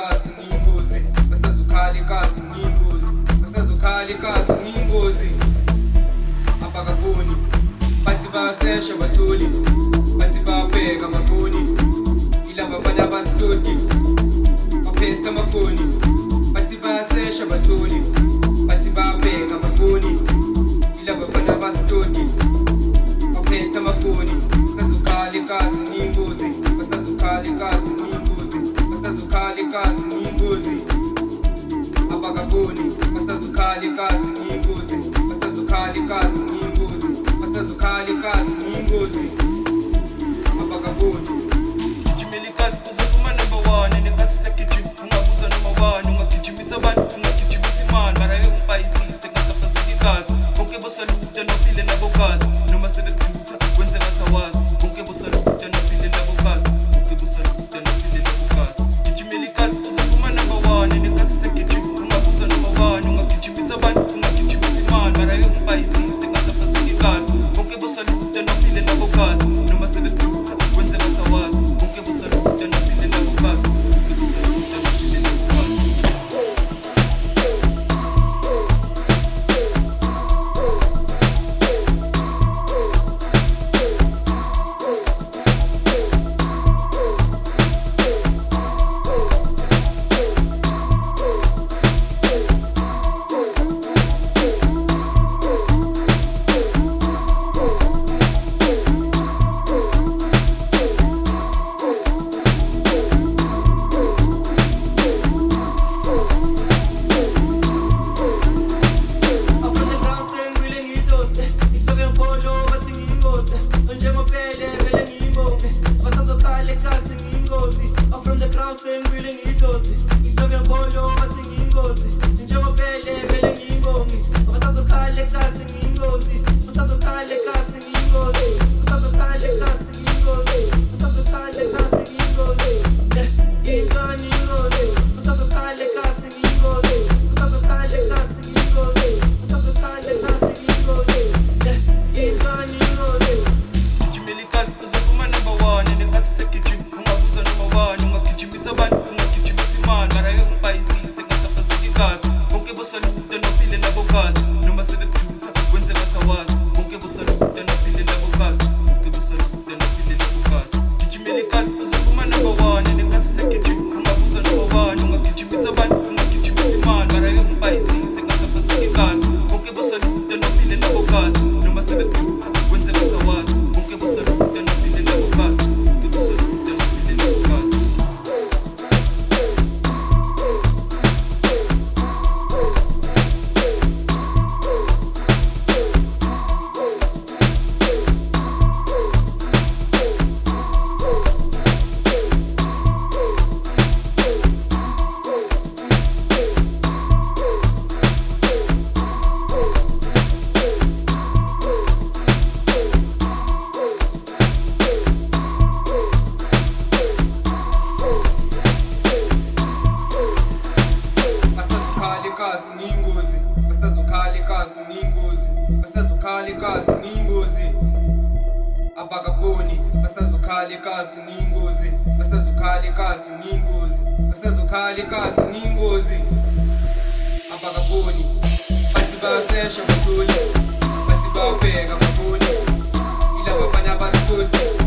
ikazi ngiyingozi, basazukhala ikazi ngiyingozi, basazukhala ikazi ngiyingozi. Abakaboni bathi bayasesha batholi, bathi bayabheka amabhoni, ila bafana abasitoti baphethe amabhoni. Bathi bayasesha batholi, bathi bayabheka amabhoni, ila bafana abasitoti baphethe amabhoni. Basazukhala ikazi ngiyingozi, basazukhala ikazi ngiyingozi, basazukhala ikazi ngiyingozi. Abakaboni basazukhala ikazi ngiyingozi, basazukhala ikazi ngiyingozi, basazukhala ikazi ngiyingozi. Abakaboni gijimela ikazi uzophuma number 1 nengathi segijima ungabuza noma bani ungagijimisa abantu ungagijimisa imali mara ungipayisise ngasaphatheka ikazi bonke bosalute nophile nabokazi noma sebekujutha kwenze ngathawazi bonke bosalute nophile nabokazi bonke bosalute nophile nabokazi gijimela ikazi uzophuma number 1 nengathi segijima ungabuza noma bani ungagijimisa abantu ungagijimisa imali mara ungipayisise ngasaphatheka ikazi bonke bosalute nophile nabokazi noma sebekujutha kwenze ngathawazi bonke bosalute nophile nabokazi bonke bosalute nophile nabokazi. basazukhala ikazi ngiyingozi. Abakaboni basazukhala ikazi ngiyingozi, basazukhala ikazi ngiyingozi, basazukhala ikazi ngiyingozi. Abakaboni bathi bayasesha batholi, bathi bayabheka amabhoni, ila bafana abasitoti